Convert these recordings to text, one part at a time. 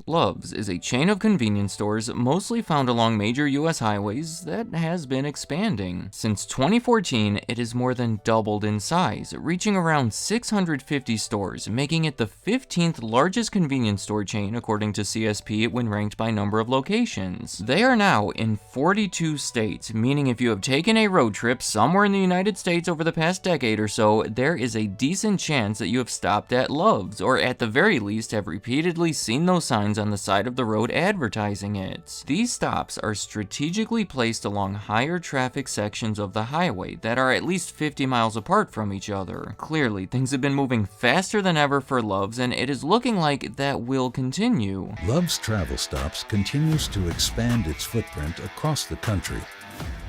Love's is a chain of convenience stores mostly found along major US highways that has been expanding. Since 2014, it has more than doubled in size, reaching around 650 stores, making it the 15th largest convenience store chain according to CSP when ranked by number of locations. They are now in 42 states, meaning if you have taken a road trip somewhere in the United States over the past decade or so, there is a decent chance that you have stopped at Love's, or at the very least have repeatedly seen those signs on the side of the road advertising it. These stops are strategically placed along higher traffic sections of the highway that are at least 50 miles apart from each other. Clearly, things have been moving faster than ever for Love's, and it is looking like that will continue. Love's Travel Stops continues to expand its footprint across the country.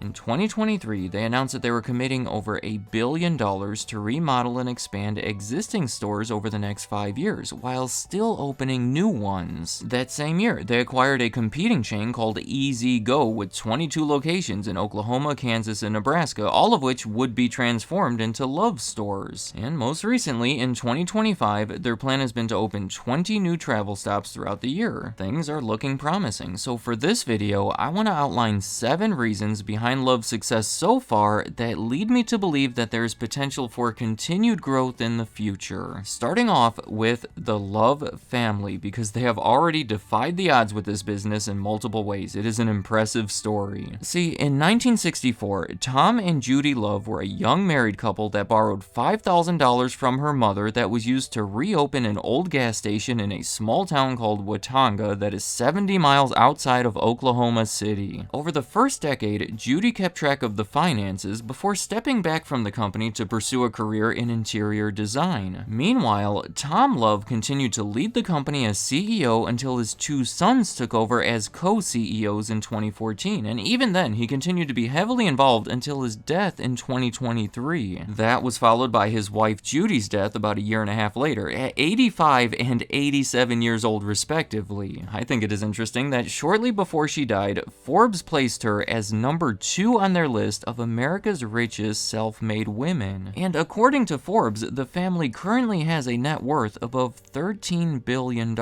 In 2023, they announced that they were committing over $1 billion to remodel and expand existing stores over the next 5 years, while still opening new ones. That same year, they acquired a competing chain called EZ-Go with 22 locations in Oklahoma, Kansas, and Nebraska, all of which would be transformed into Love stores. And most recently, in 2025, their plan has been to open 20 new travel stops throughout the year. Things are looking promising, so for this video, I want to outline 7 reasons behind Love's success so far that lead me to believe that there is potential for continued growth in the future. Starting off with the Love family, because they have already defied the odds with this business in multiple ways. It is an impressive story. See, in 1964, Tom and Judy Love were a young married couple that borrowed $5,000 from her mother that was used to reopen an old gas station in a small town called Watauga that is 70 miles outside of Oklahoma City. Over the first decade, Judy kept track of the finances before stepping back from the company to pursue a career in interior design. Meanwhile, Tom Love continued to lead the company as CEO until his 2 sons took over as co-CEOs in 2014, and even then, he continued to be heavily involved until his death in 2023. That was followed by his wife Judy's death about a year and a half later, at 85 and 87 years old respectively. I think it is interesting that shortly before she died, Forbes placed her as number 2 on their list of America's richest self-made women. And according to Forbes, the family currently has a net worth above $13 billion.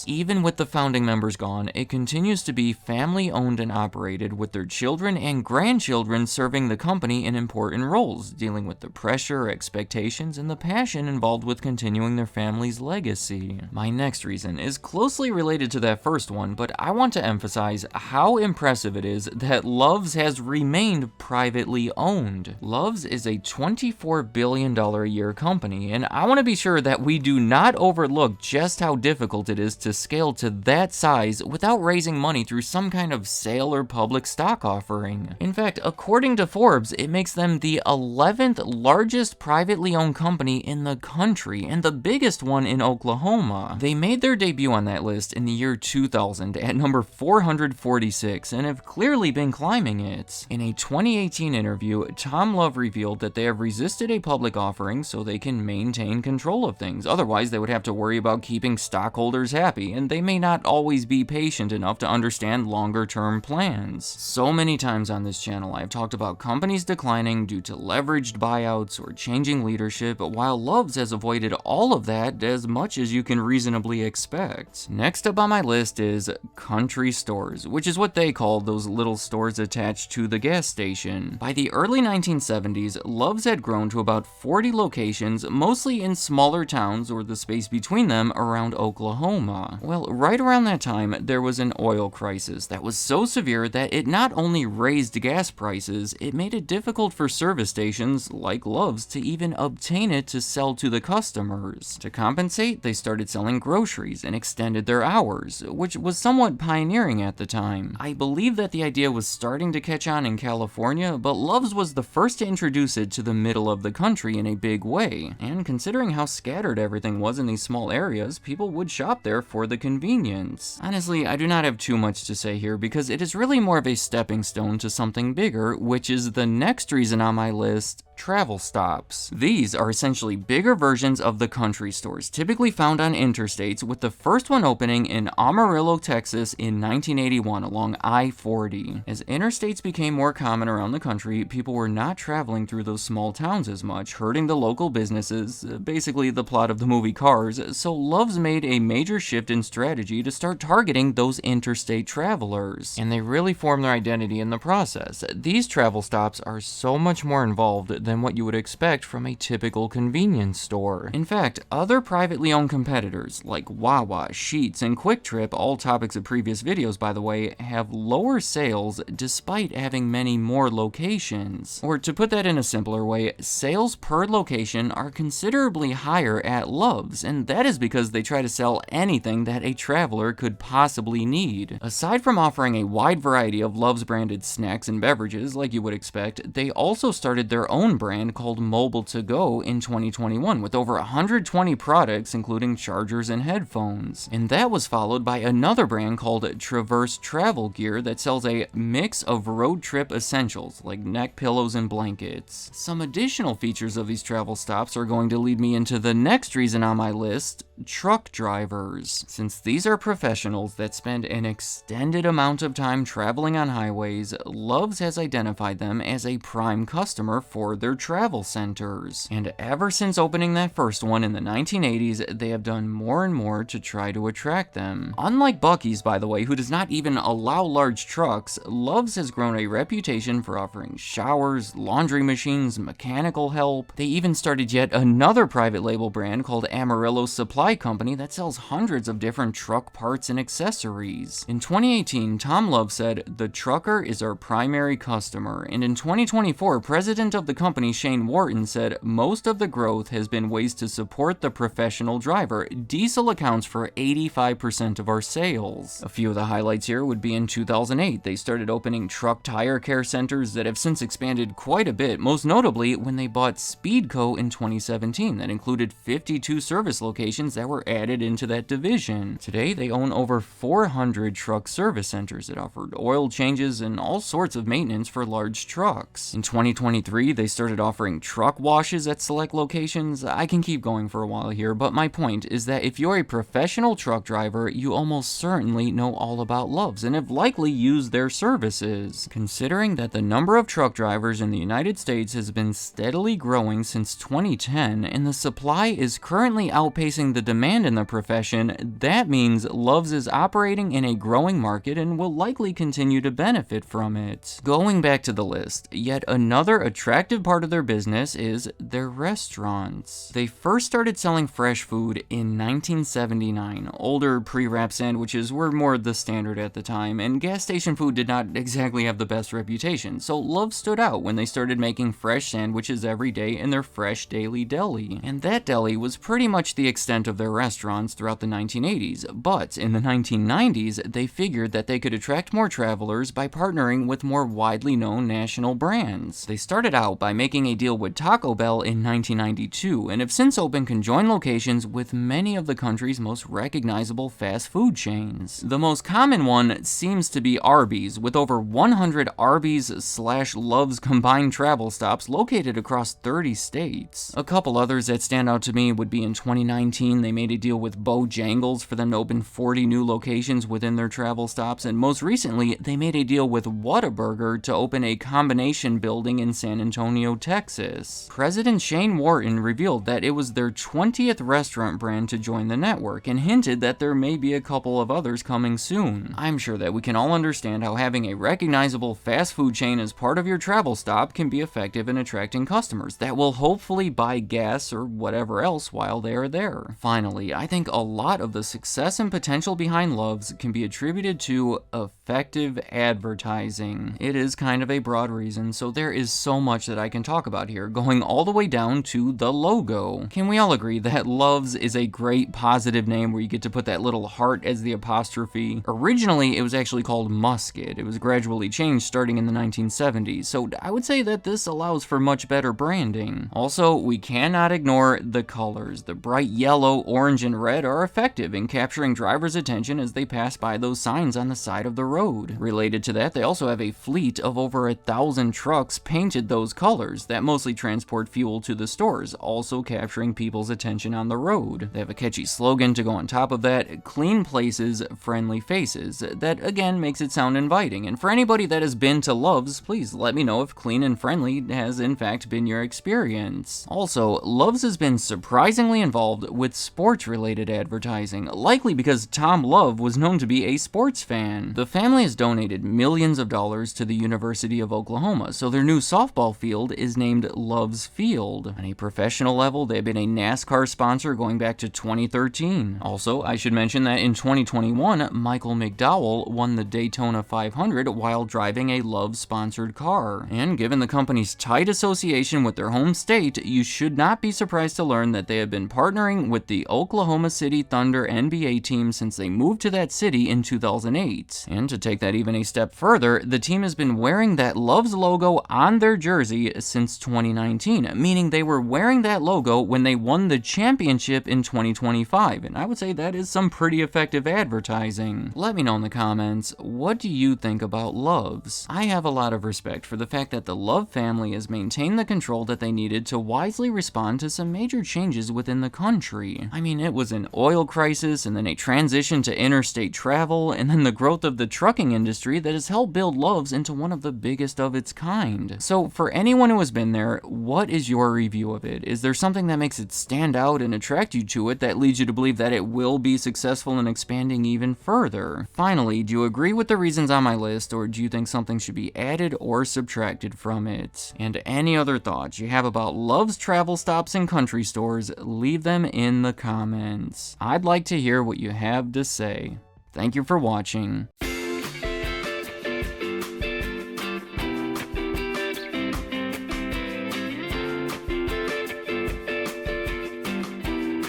Even with the founding members gone, it continues to be family-owned and operated, with their children and grandchildren serving the company in important roles, dealing with the pressure, expectations, and the passion involved with continuing their family's legacy. My next reason is closely related to that first one, but I want to emphasize how impressive it is that Love's has remained privately owned. Love's is a $24 billion a year company, and I want to be sure that we do not overlook just how difficult it is to scale to that size without raising money through some kind of sale or public stock offering. In fact, according to Forbes, it makes them the 11th largest privately owned company in the country, and the biggest one in Oklahoma. They made their debut on that list in the year 2000 at number 446, and have clearly been climbing it. In a 2018 interview, Tom Love revealed that they have resisted a public offering so they can maintain control of things. Otherwise, they would have to worry about keeping stockholders happy, and they may not always be patient enough to understand longer-term plans. So many times on this channel, I've talked about companies declining due to leveraged buyouts or changing leadership, while Love's has avoided all of that as much as you can reasonably expect. Next up on my list is country stores, which is what they call those little stores attached to the gas station. By the early 1970s, Love's had grown to about 40 locations, mostly in smaller towns or the space between them around Oklahoma. Well, right around that time, there was an oil crisis that was so severe that it not only raised gas prices, it made it difficult for service stations like Love's to even obtain it to sell to the customers. To compensate, they started selling groceries and extended their hours, which was somewhat pioneering at the time. I believe that the idea was starting to catch on in California, but Love's was the first to introduce it to the middle of the country in a big way. And considering how scattered everything was in these small areas, people would shop there for the convenience. Honestly, I do not have too much to say here because it is really more of a stepping stone to something bigger, which is the next reason on my list: travel stops. These are essentially bigger versions of the country stores, typically found on interstates, with the first one opening in Amarillo, Texas in 1981 along I-40. As interstates became more common around the country, people were not traveling through those small towns as much, hurting the local businesses, basically the plot of the movie Cars, so Love's made a major shift in strategy to start targeting those interstate travelers. And they really form their identity in the process. These travel stops are so much more involved than what you would expect from a typical convenience store. In fact, other privately owned competitors like Wawa, Sheetz, and Quick Trip, all topics of previous videos by the way, have lower sales despite having many more locations. Or to put that in a simpler way, sales per location are considerably higher at Love's, and that is because they try to sell anything that a traveler could possibly need. Aside from offering a wide variety of Love's branded snacks and beverages like you would expect, they also started their own brand called Mobile To Go in 2021 with over 120 products including chargers and headphones. And that was followed by another brand called Traverse Travel Gear that sells a mix of road trip essentials like neck pillows and blankets. Some additional features of these travel stops are going to lead me into the next reason on my list: truck drivers. Since these are professionals that spend an extended amount of time traveling on highways, Love's has identified them as a prime customer for their travel centers. And ever since opening that first one in the 1980s, they have done more and more to try to attract them. Unlike Buc-ee's, by the way, who does not even allow large trucks, Love's has grown a reputation for offering showers, laundry machines, mechanical help. They even started yet another private label brand called Amarillo Supply Company that sells hundreds of different truck parts and accessories. In 2018, Tom Love said, "The trucker is our primary customer," and in 2024, president of the company Shane Wharton said, "Most of the growth has been ways to support the professional driver. Diesel accounts for 85% of our sales." A few of the highlights here would be in 2008, they started opening truck tire care centers that have since expanded quite a bit, most notably when they bought Speedco in 2017 that included 52 service locations that were added into that division. Today, they own over 400 truck service centers that offered oil changes and all sorts of maintenance for large trucks. In 2023, they started offering truck washes at select locations. I can keep going for a while here, but my point is that if you're a professional truck driver, you almost certainly know all about Love's and have likely used their services. Considering that the number of truck drivers in the United States has been steadily growing since 2010 and the supply is currently outpacing the demand in the profession, that means Love's is operating in a growing market and will likely continue to benefit from it. Going back to the list, yet another attractive part of their business is their restaurants. They first started selling fresh food in 1979. Older pre-wrap sandwiches were more the standard at the time, and gas station food did not exactly have the best reputation, so Love stood out when they started making fresh sandwiches every day in their Fresh Daily Deli. And that deli was pretty much the extent of their restaurants throughout the 1980s, but in the 1990s, they figured that they could attract more travelers by partnering with more widely known national brands. They started out by making a deal with Taco Bell in 1992 and have since opened conjoined locations with many of the country's most recognizable fast food chains. The most common one seems to be Arby's, with over 100 Arby's/Love's combined travel stops located across 30 states. A couple others that stand out to me would be in 2019, they made a deal with Bojangles for them to open 40 new locations within their travel stops, and most recently, they made a deal with Whataburger to open a combination building in San Antonio, Texas. President Shane Wharton revealed that it was their 20th restaurant brand to join the network and hinted that there may be a couple of others coming soon. I'm sure that we can all understand how having a recognizable fast food chain as part of your travel stop can be effective in attracting customers that will hopefully buy gas or whatever else while they are there. Finally, I think a lot of the success and potential behind Love's can be attributed to effective advertising. It is kind of a broad reason, so there is so much that I can talk about here, going all the way down to the logo. Can we all agree that Love's is a great positive name where you get to put that little heart as the apostrophe? Originally, it was actually called Musket. It was gradually changed starting in the 1970s, so I would say that this allows for much better branding. Also, we cannot ignore the colors. The bright yellow, orange, and red are effective in capturing drivers' attention as they pass by those signs on the side of the road. Related to that, they also have a fleet of over 1,000 trucks painted those colors, trailers that mostly transport fuel to the stores, also capturing people's attention on the road. They have a catchy slogan to go on top of that: clean places, friendly faces. That again makes it sound inviting, and for anybody that has been to Love's, please let me know if clean and friendly has in fact been your experience. Also, Love's has been surprisingly involved with sports-related advertising, likely because Tom Love was known to be a sports fan. The family has donated millions of dollars to the University of Oklahoma, so their new softball field is named Love's Field. On a professional level, they've been a NASCAR sponsor going back to 2013. Also, I should mention that in 2021, Michael McDowell won the Daytona 500 while driving a Love-sponsored car. And given the company's tight association with their home state, you should not be surprised to learn that they have been partnering with the Oklahoma City Thunder NBA team since they moved to that city in 2008. And to take that even a step further, the team has been wearing that Love's logo on their jersey since 2019, meaning they were wearing that logo when they won the championship in 2025, and I would say that is some pretty effective advertising. Let me know in the comments, what do you think about Love's? I have a lot of respect for the fact that the Love family has maintained the control that they needed to wisely respond to some major changes within the country. I mean, it was an oil crisis, and then a transition to interstate travel, and then the growth of the trucking industry that has helped build Love's into one of the biggest of its kind. So for anyone who has been there, what is your review of it? Is there something that makes it stand out and attract you to it that leads you to believe that it will be successful in expanding even further? Finally, do you agree with the reasons on my list, or do you think something should be added or subtracted from it? And any other thoughts you have about Love's travel stops and country stores, leave them in the comments. I'd like to hear what you have to say. Thank you for watching.